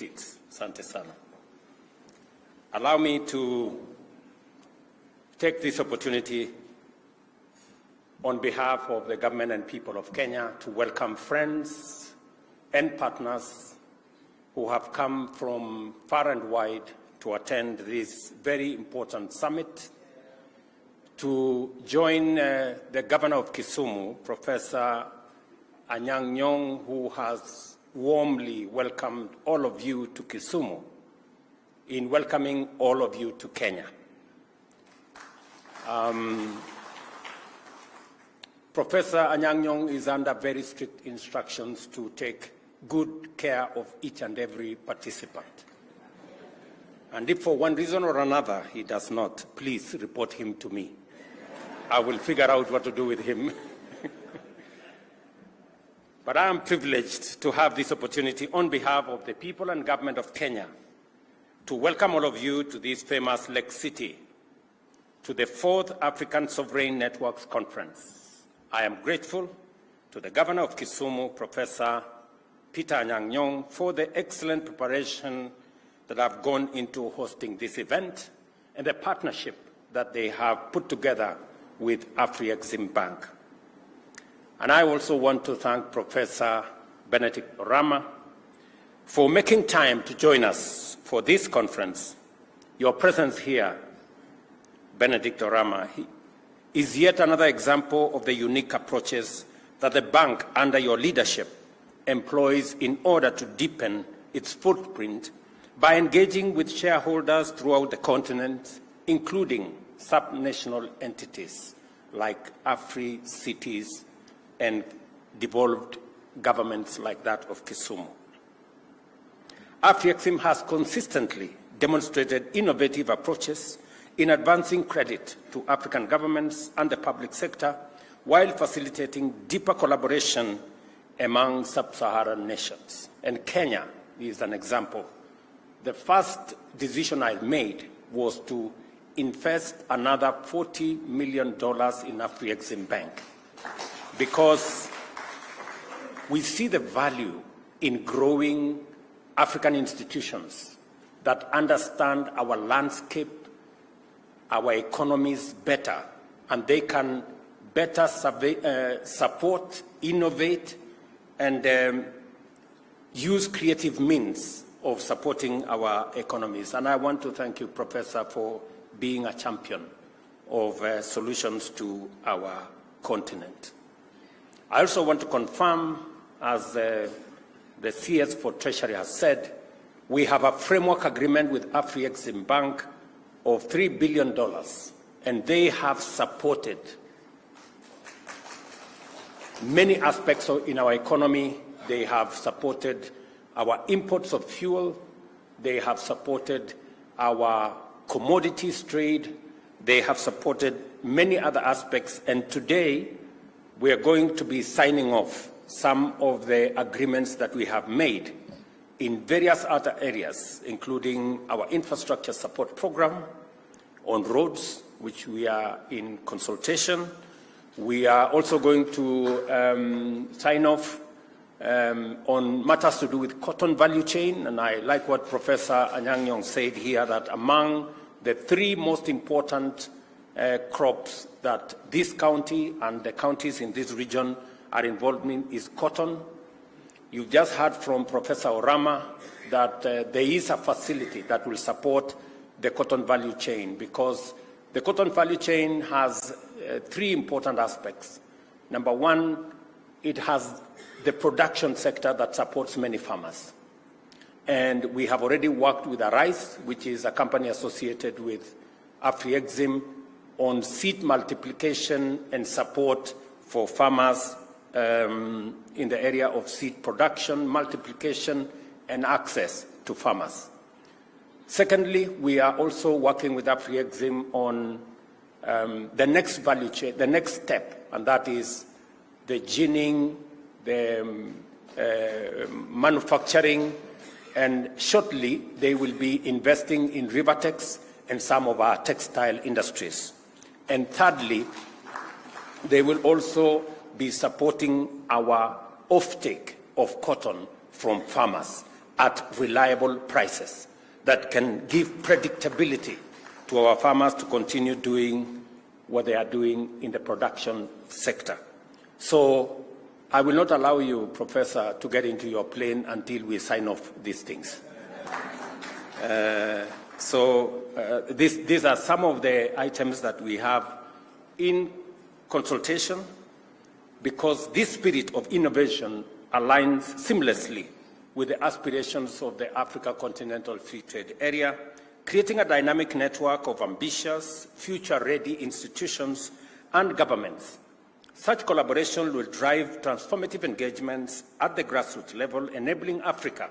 seats. Asante sana. Allow me to take this opportunity on behalf of the government and people of Kenya to welcome friends and partners who have come from far and wide to attend this very important summit, to join the governor of Kisumu, Professor ANYANG NYONG'O, who has warmly welcomed all of you to Kisumu, in welcoming all of you to Kenya. Professor ANYANG NYONG'O is under very strict instructions to take good care of each and every participant. And if for one reason or another he does not, please report him to me. I will figure out what to do with him. But I am privileged to have this opportunity on behalf of the people and government of Kenya to welcome all of you to this famous Lake City, to the 4th African Sovereign Networks Conference. I am grateful to the governor of Kisumu, Professor Peter ANYANG NYONG'O, for the excellent preparation that have gone into hosting this event and the partnership that they have put together with Afri-Exim Bank. And I also want to thank Professor Benedict Orama for making time to join us for this conference. Your presence here, Benedict Orama, is yet another example of the unique approaches that the bank, under your leadership, employs in order to deepen its footprint by engaging with shareholders throughout the continent, including subnational entities like Afri-cities and devolved governments like that of Kisumu. Afri-Exim has consistently demonstrated innovative approaches in advancing credit to African governments and the public sector while facilitating deeper collaboration among sub-Saharan nations. And Kenya is an example. The first decision I made was to invest another $40 million in Afri-Exim Bank, because we see the value in growing African institutions that understand our landscape, our economies better, and they can better support, innovate, and use creative means of supporting our economies. And I want to thank you, Professor, for being a champion of solutions to our continent. I also want to confirm, as the CS for Treasury has said, we have a framework agreement with Afri-Exim Bank of $3 billion, and they have supported many aspects in our economy. They have supported our imports of fuel. They have supported our commodities trade. They have supported many other aspects. And today, we are going to be signing off some of the agreements that we have made in various other areas, including our infrastructure support program on roads, which we are in consultation. We are also going to sign off on matters to do with cotton value chain, and I like what Professor ANYANG NYONG'O said here, that among the 3 most important crops that this county and the counties in this region are involved in is cotton. You've just heard from Professor Orama that there is a facility that will support the cotton value chain, because the cotton value chain has 3 important aspects. Number 1, it has the production sector that supports many farmers. And we have already worked with Arise, which is a company associated with Afri-Exim, on seed multiplication and support for farmers in the area of seed production, multiplication, and access to farmers. Secondly, we are also working with Afri-Exim on the next value chain, the next step, and that is the ginning, the manufacturing, and shortly they will be investing in Rivertex and some of our textile industries. And thirdly, they will also be supporting our offtake of cotton from farmers. at reliable prices that can give predictability to our farmers to continue doing what they are doing in the production sector. So I will not allow you, Professor, to get into your plane until we sign off these things. These are some of the items that we have in consultation, because this spirit of innovation aligns seamlessly with the aspirations of the Africa Continental Free Trade Area, creating a dynamic network of ambitious, future-ready institutions and governments. Such collaboration will drive transformative engagements at the grassroots level, enabling Africa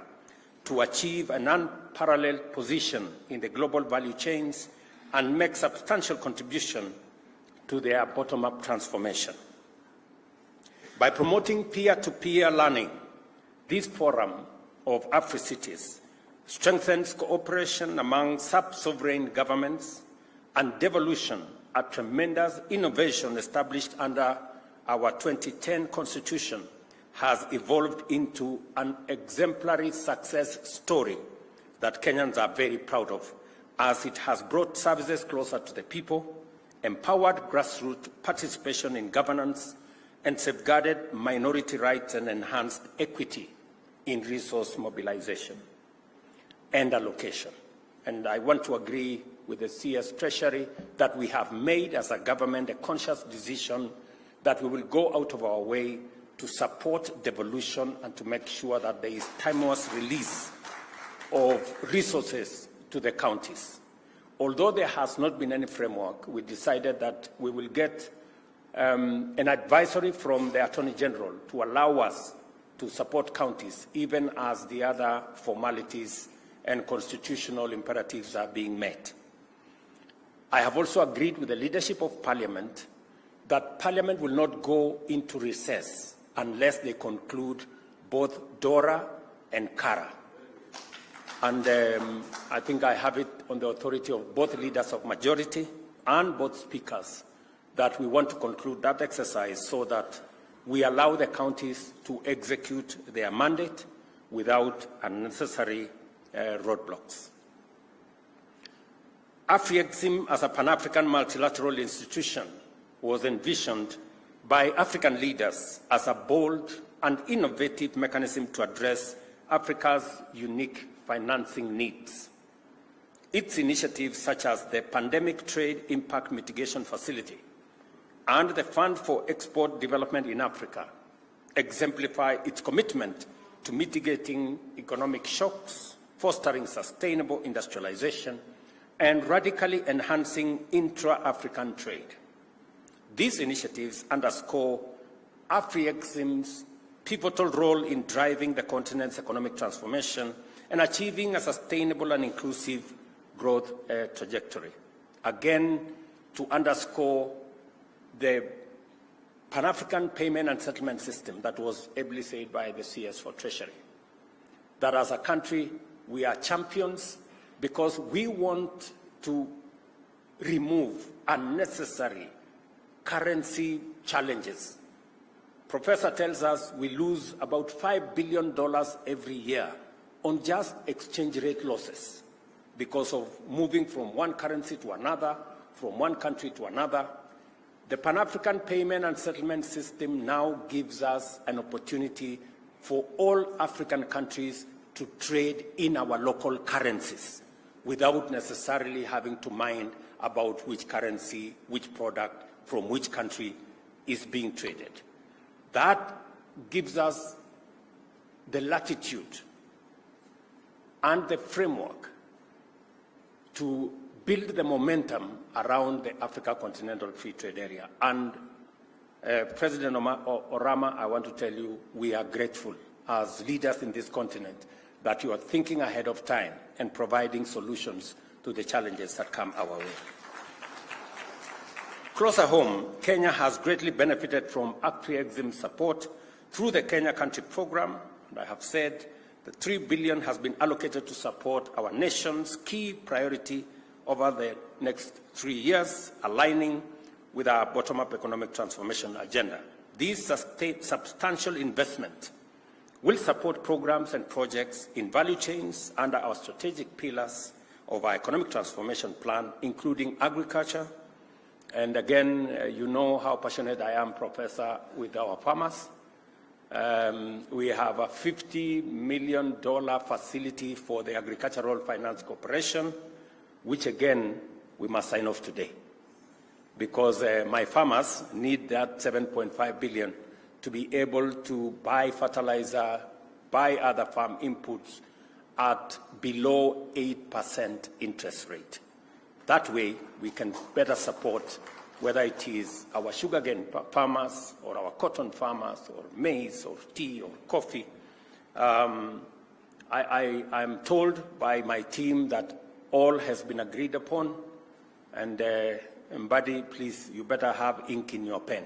to achieve an unparalleled position in the global value chains and make substantial contribution to their bottom-up transformation. By promoting peer-to-peer learning, this forum of Afri-cities strengthens cooperation among sub-sovereign governments and devolution, a tremendous innovation established under our 2010 Constitution, has evolved into an exemplary success story that Kenyans are very proud of, as it has brought services closer to the people, empowered grassroots participation in governance, and safeguarded minority rights and enhanced equity in resource mobilization and allocation. And I want to agree with the CS Treasury that we have made as a government a conscious decision that we will go out of our way to support devolution and to make sure that there is timeless release of resources to the counties. Although there has not been any framework, we decided that we will get an advisory from the Attorney General to allow us to support counties, even as the other formalities and constitutional imperatives are being met. I have also agreed with the leadership of Parliament that Parliament will not go into recess unless they conclude both DORA and CARA. And I think I have it on the authority of both leaders of majority and both speakers that we want to conclude that exercise so that we allow the counties to execute their mandate without unnecessary roadblocks. AfriExim as a Pan-African multilateral institution was envisioned by African leaders as a bold and innovative mechanism to address Africa's unique financing needs. Its initiatives, such as the Pandemic Trade Impact Mitigation Facility and the Fund for Export Development in Africa, exemplify its commitment to mitigating economic shocks, fostering sustainable industrialization, and radically enhancing intra-African trade. These initiatives underscore AfriExim's pivotal role in driving the continent's economic transformation and achieving a sustainable and inclusive growth trajectory. Again, to underscore the Pan-African payment and settlement system that was ably said by the CS for Treasury, that as a country we are champions because we want to remove unnecessary currency challenges. Professor tells us we lose about $5 billion every year on just exchange rate losses because of moving from one currency to another, from one country to another. The Pan-African payment and settlement system now gives us an opportunity for all African countries to trade in our local currencies without necessarily having to mind about which currency, which product, from which country is being traded. That gives us the latitude and the framework to build the momentum around the Africa Continental Free Trade Area. And President Orama, I want to tell you, we are grateful as leaders in this continent that you are thinking ahead of time and providing solutions to the challenges that come our way. Closer home, Kenya has greatly benefited from AfriExim's support through the Kenya Country Program, and I have said the $3 billion has been allocated to support our nation's key priority over the next 3 years, aligning with our bottom-up economic transformation agenda. This substantial investment will support programs and projects in value chains under our strategic pillars of our economic transformation plan, including agriculture. And again, you know how passionate I am, Professor, with our farmers. We have a $50 million facility for the Agricultural Finance Corporation, which again, we must sign off today, because my farmers need that $7.5 billion to be able to buy fertilizer, buy other farm inputs at below 8% interest rate. That way, we can better support whether it is our sugarcane farmers or our cotton farmers or maize or tea or coffee. I'm told by my team that all has been agreed upon, and Mbadi, please, you better have ink in your pen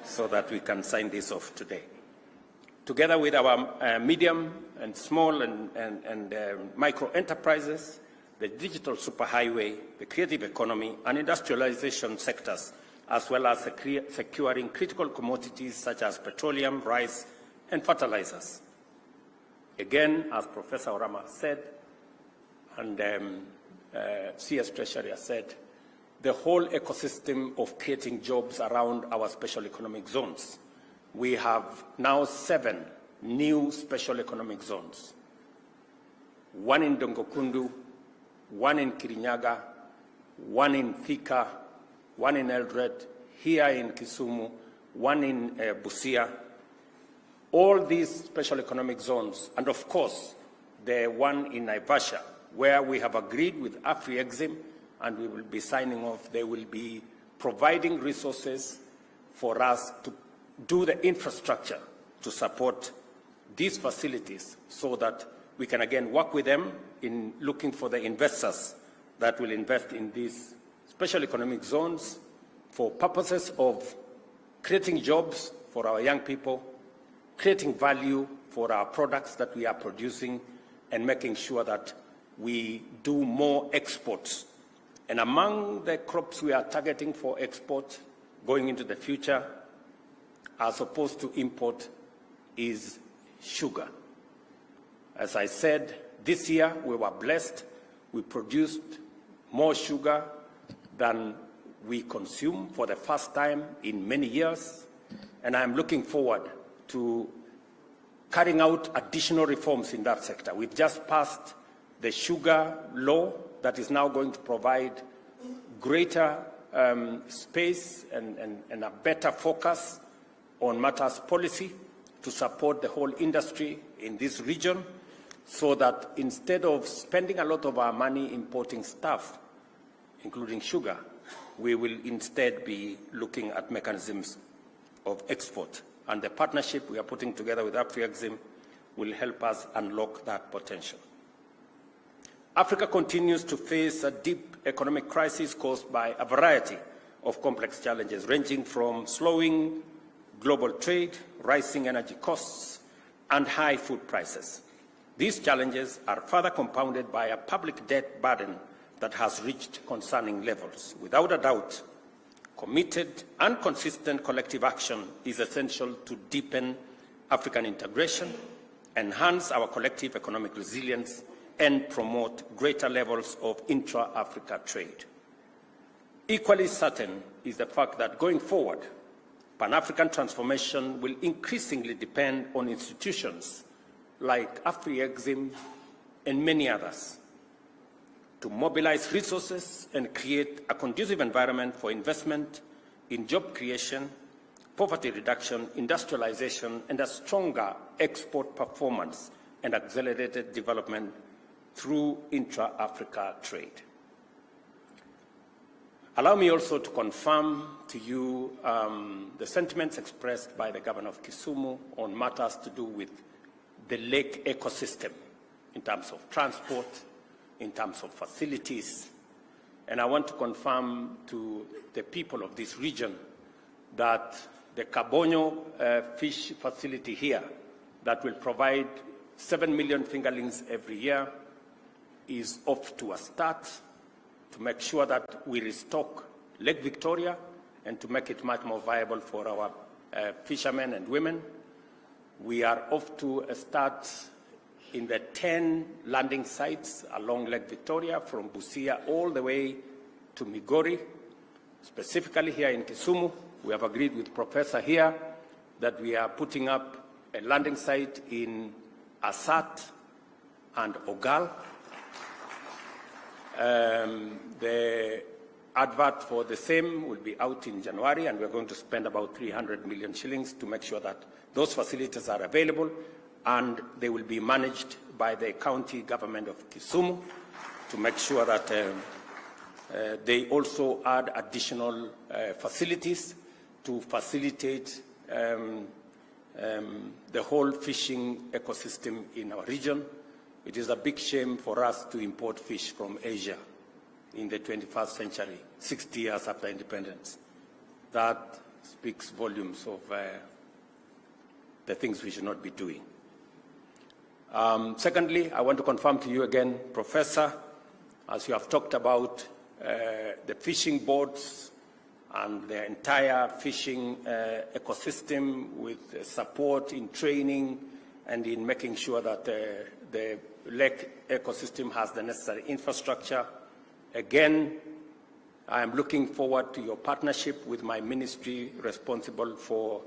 so that we can sign this off today. Together with our medium and small and micro enterprises, the digital superhighway, the creative economy, and industrialization sectors, as well as securing critical commodities such as petroleum, rice, and fertilizers. Again, as Professor Orama said, and CS Treasurer said, the whole ecosystem of creating jobs around our special economic zones. We have now 7 new special economic zones. 1 in Dongokundu, 1 in Kirinyaga, 1 in Thika, 1 in Eldoret, here in Kisumu, 1 in Busia. All these special economic zones, and of course, the one in Naivasha, where we have agreed with Afri-Exim, and we will be signing off. They will be providing resources for us to do the infrastructure to support these facilities so that we can again work with them in looking for the investors that will invest in these special economic zones for purposes of creating jobs for our young people, creating value for our products that we are producing, and making sure that we do more exports. And among the crops we are targeting for export going into the future, as opposed to import, is sugar. As I said, this year we were blessed. We produced more sugar than we consume for the first time in many years. And I'm looking forward to carrying out additional reforms in that sector. We've just passed the sugar law that is now going to provide greater space and a better focus on matters policy to support the whole industry in this region, so that instead of spending a lot of our money importing stuff, including sugar, we will instead be looking at mechanisms of export. And the partnership we are putting together with Afri-Exim will help us unlock that potential. Africa continues to face a deep economic crisis caused by a variety of complex challenges, ranging from slowing global trade, rising energy costs, and high food prices. These challenges are further compounded by a public debt burden that has reached concerning levels. Without a doubt, committed and consistent collective action is essential to deepen African integration, enhance our collective economic resilience, and promote greater levels of intra-Africa trade. Equally certain is the fact that going forward, Pan-African transformation will increasingly depend on institutions like Afri-Exim and many others to mobilize resources and create a conducive environment for investment in job creation, poverty reduction, industrialization, and a stronger export performance and accelerated development through intra-Africa trade. Allow me also to confirm to you the sentiments expressed by the Governor of Kisumu on matters to do with the lake ecosystem in terms of transport, in terms of facilities. And I want to confirm to the people of this region that the Kabonyo fish facility here that will provide 7 million fingerlings every year is off to a start to make sure that we restock Lake Victoria and to make it much more viable for our fishermen and women. We are off to a start in the 10 landing sites along Lake Victoria, from Busia all the way to Migori. Specifically here in Kisumu, we have agreed with Professor here that we are putting up a landing site in Asat and Ogal. The advert for the same will be out in January, and we're going to spend about 300 million shillings to make sure that those facilities are available, and they will be managed by the county government of Kisumu to make sure that they also add additional facilities to facilitate the whole fishing ecosystem in our region. It is a big shame for us to import fish from Asia in the 21st century, 60 years after independence. That speaks volumes of the things we should not be doing. Secondly, I want to confirm to you again, Professor, as you have talked about the fishing boats and the entire fishing ecosystem, with support in training and in making sure that the lake ecosystem has the necessary infrastructure. Again, I am looking forward to your partnership with my ministry responsible for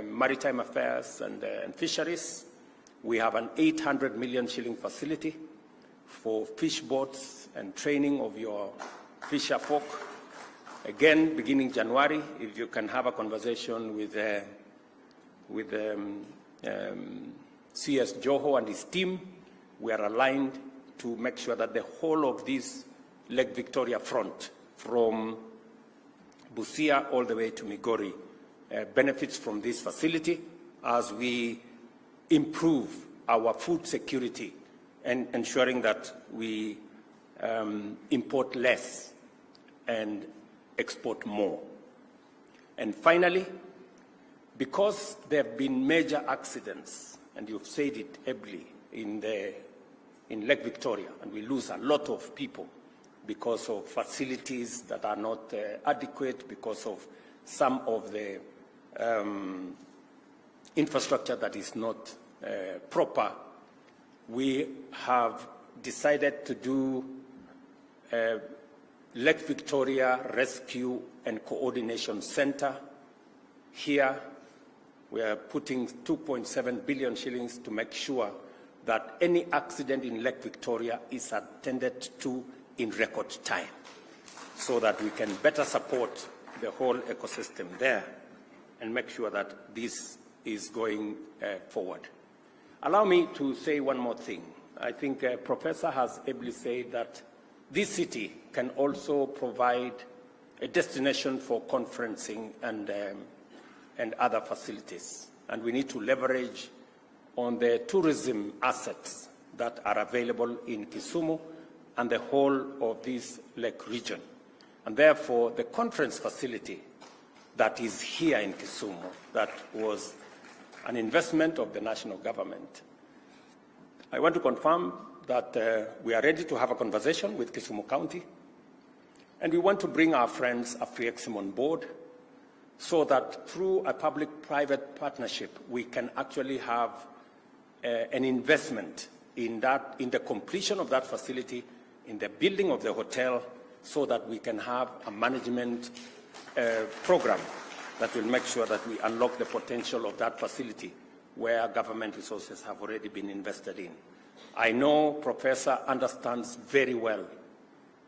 maritime affairs and fisheries. We have an 800 million shilling facility for fish boats and training of your fisher folk. Again, beginning January, if you can have a conversation with CS Joho and his team, we are aligned to make sure that the whole of this Lake Victoria front, from Busia all the way to Migori, benefits from this facility as we improve our food security and ensuring that we import less and export more. And finally, because there have been major accidents, and you've said it ably, in Lake Victoria, and we lose a lot of people because of facilities that are not adequate, because of some of the infrastructure that is not proper, we have decided to do Lake Victoria Rescue and Coordination Center here. We are putting 2.7 billion shillings to make sure that any accident in Lake Victoria is attended to in record time, so that we can better support the whole ecosystem there and make sure that this is going forward. Allow me to say one more thing. I think Professor has ably said that this city can also provide a destination for conferencing and other facilities. And we need to leverage on the tourism assets that are available in Kisumu and the whole of this lake region. And therefore, the conference facility that is here in Kisumu, that was an investment of the national government, I want to confirm that we are ready to have a conversation with Kisumu County, and we want to bring our friends AfriExim on board so that through a public-private partnership, we can actually have an investment in the completion of that facility, in the building of the hotel, so that we can have a management program that will make sure that we unlock the potential of that facility where government resources have already been invested in. I know Professor understands very well,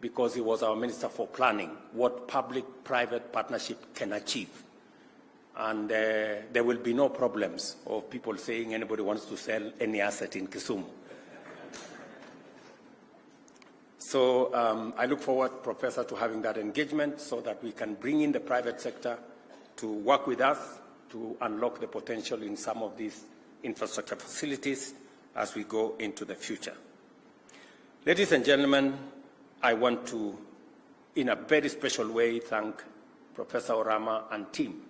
because he was our Minister for Planning, what public-private partnership can achieve. And there will be no problems of people saying anybody wants to sell any asset in Kisumu. So I look forward, Professor, to having that engagement so that we can bring in the private sector to work with us to unlock the potential in some of these infrastructure facilities as we go into the future. Ladies and gentlemen, I want to, in a very special way, thank Professor Orama and team,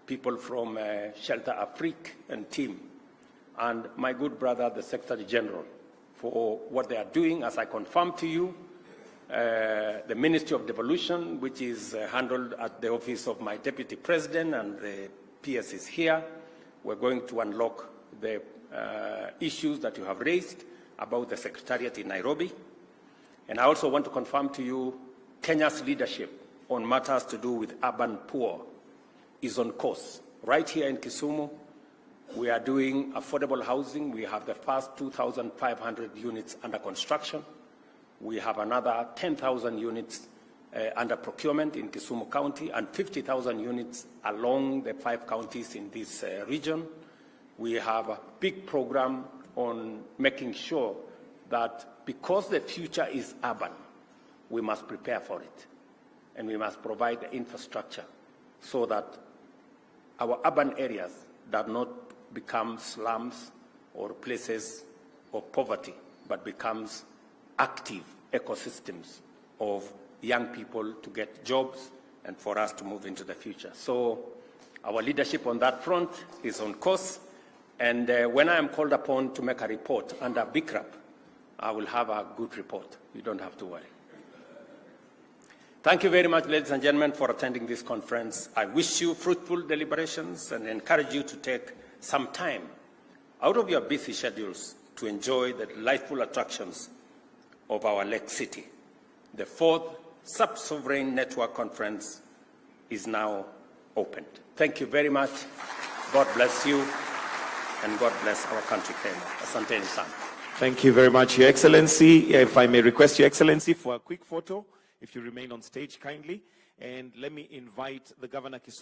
people from Shelter Afrique and team, and my good brother, the Secretary General, for what they are doing. As I confirmed to you, the Ministry of Devolution, which is handled at the office of my Deputy President, and the PS is here, we're going to unlock the issues that you have raised about the Secretariat in Nairobi. And I also want to confirm to you, Kenya's leadership on matters to do with urban poor is on course. Right here in Kisumu, we are doing affordable housing. We have the first 2,500 units under construction. We have another 10,000 units under procurement in Kisumu County and 50,000 units along the 5 counties in this region. We have a big program on making sure that because the future is urban, we must prepare for it. And we must provide the infrastructure so that our urban areas do not become slums or places of poverty, but becomes active ecosystems of young people to get jobs and for us to move into the future. So our leadership on that front is on course. And when I am called upon to make a report under BICRAP, I will have a good report. You don't have to worry. Thank you very much, ladies and gentlemen, for attending this conference. I wish you fruitful deliberations and encourage you to take some time out of your busy schedules to enjoy the delightful attractions of our Lake City. The 4th Sub-Sovereign Network Conference is now opened. Thank you very much. God bless you, and God bless our country, Kenya. Asanteni sana. Thank you very much, Your Excellency. If I may request Your Excellency for a quick photo, if you remain on stage kindly, and let me invite the Governor Kisumu